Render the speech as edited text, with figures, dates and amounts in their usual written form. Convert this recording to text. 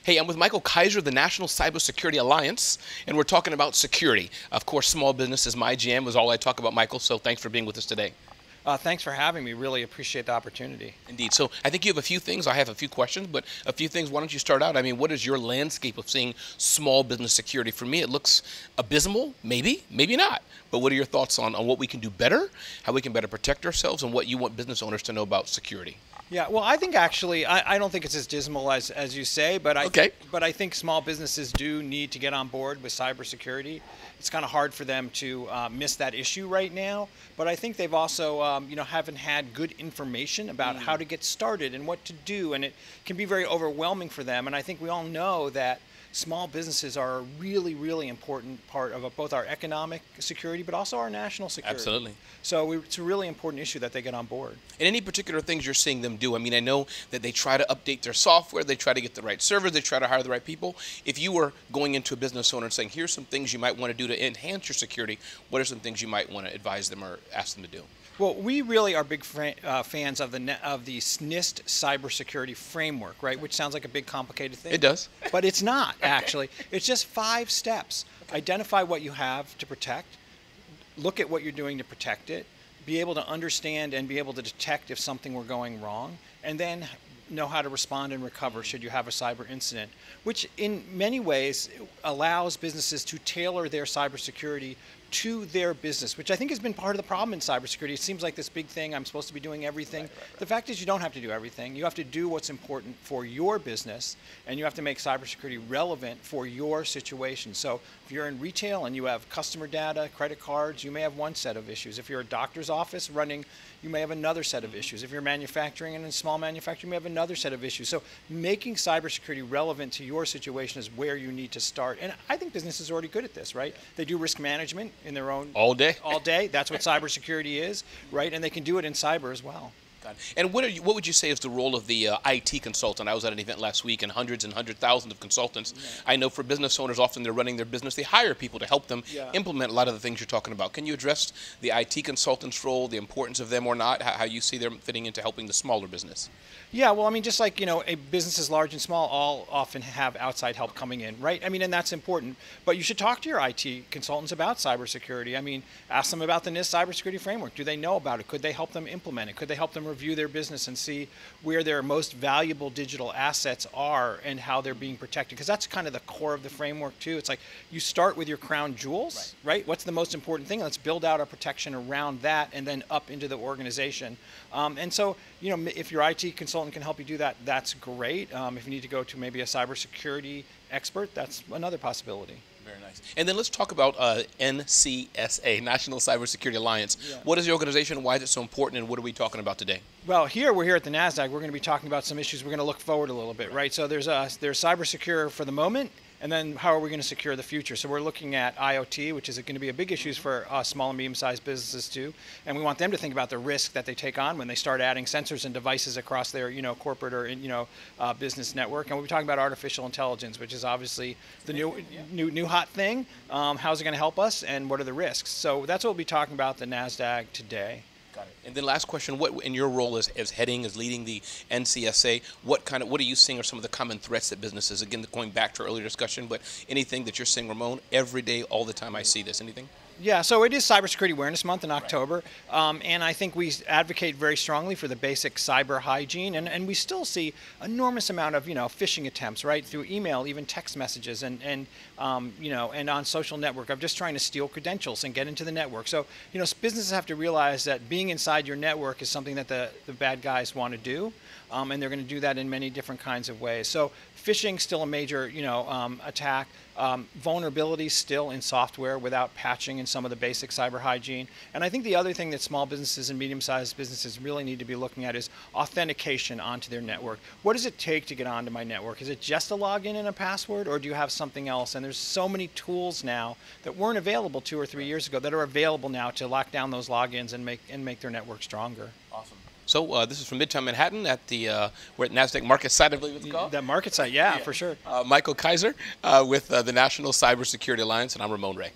Hey, I'm with Michael Kaiser, the National Cybersecurity Alliance, and we're talking about security. Of course, small business is my jam, is all I talk about, Michael, so thanks for being with us today. Thanks for having me. Really appreciate the opportunity. Indeed. So I think you have a few things. I have a few questions, but a few things. Why don't you start out? I mean, what is your landscape of seeing small business security? For me, it looks abysmal, maybe, maybe not. But what are your thoughts on what we can do better, how we can better protect ourselves, and what you want business owners to know about security? Yeah, well, I think actually, I don't think it's as dismal as you say, but I think small businesses do need to get on board with cybersecurity. It's kind of hard for them to miss that issue right now, but I think they've also, haven't had good information about how to get started and what to do, and it can be very overwhelming for them. And I think we all know that small businesses are a really, really important part of both our economic security, but also our national security. Absolutely. So it's a really important issue that they get on board. And any particular things you're seeing them do? I mean, I know that they try to update their software, they try to get the right servers, they try to hire the right people. If you were going into a business owner and saying, here's some things you might want to do to enhance your security, what are some things you might want to advise them or ask them to do? Well, we really are big fans of the NIST cybersecurity framework, right? Which sounds like a big, complicated thing. It does. But it's not, actually. It's just 5 steps. Okay. Identify what you have to protect, look at what you're doing to protect it, be able to understand and be able to detect if something were going wrong, and then know how to respond and recover should you have a cyber incident, which in many ways allows businesses to tailor their cybersecurity to their business, which I think has been part of the problem in cybersecurity. It seems like this big thing, I'm supposed to be doing everything. Right. The fact is you don't have to do everything. You have to do what's important for your business, and you have to make cybersecurity relevant for your situation. So if you're in retail and you have customer data, credit cards, you may have one set of issues. If you're a doctor's office running, you may have another set of issues. If you're manufacturing and in small manufacturing, you may have another set of issues. So making cybersecurity relevant to your situation is where you need to start. And I think businesses are already good at this, right? They do risk management in their own all day. That's what cybersecurity is, right? And they can do it in cyber as well. And what would you say is the role of the IT consultant? I was at an event last week, and hundreds thousands of consultants. Yeah. I know for business owners, often they're running their business. They hire people to help them implement a lot of the things you're talking about. Can you address the IT consultant's role, the importance of them or not, how you see them fitting into helping the smaller business? Yeah, well, I mean, just like, a businesses large and small all often have outside help coming in, right? I mean, and that's important. But you should talk to your IT consultants about cybersecurity. I mean, ask them about the NIST cybersecurity framework. Do they know about it? Could they help them implement it? Could they help them review their business and see where their most valuable digital assets are and how they're being protected? Because that's kind of the core of the framework too. It's like you start with your crown jewels, right? What's the most important thing? Let's build out our protection around that and then up into the organization. And so, if your IT consultant can help you do that, that's great. If you need to go to maybe a cybersecurity expert, that's another possibility. Very nice. And then let's talk about NCSA, National Cybersecurity Alliance. Yeah. What is the organization? Why is it so important? And what are we talking about today? Well, we're here at the NASDAQ. We're going to be talking about some issues. We're going to look forward a little bit, right? So there's cybersecure for the moment, and then how are we going to secure the future? So we're looking at IoT, which is going to be a big issue for small and medium-sized businesses too, and we want them to think about the risk that they take on when they start adding sensors and devices across their corporate or business network. And we'll be talking about artificial intelligence, which is obviously the new hot thing. How's it going to help us, and what are the risks? So that's what we'll be talking about at the NASDAQ today. Got it. And then last question, what in your role as leading the NCSA, what are you seeing are some of the common threats that businesses, again, going back to our earlier discussion, but anything that you're seeing, Ramon, every day, all the time I see this, anything? Yeah, so it is Cybersecurity Awareness Month in October, and I think we advocate very strongly for the basic cyber hygiene, and we still see enormous amount of phishing attempts, right, through email, even text messages, and on social network of just trying to steal credentials and get into the network. So businesses have to realize that being inside your network is something that the bad guys want to do, and they're going to do that in many different kinds of ways. So phishing still a major attack. Vulnerabilities still in software without patching in some of the basic cyber hygiene. And I think the other thing that small businesses and medium-sized businesses really need to be looking at is authentication onto their network. What does it take to get onto my network? Is it just a login and a password, or do you have something else? And there's so many tools now that weren't available 2 or 3 years ago that are available now to lock down those logins and make their network stronger. Awesome. So this is from Midtown Manhattan at we're at NASDAQ Market Site, I believe it's called. The market site, yeah, for sure. Michael Kaiser with the National Cybersecurity Alliance, and I'm Ramon Ray.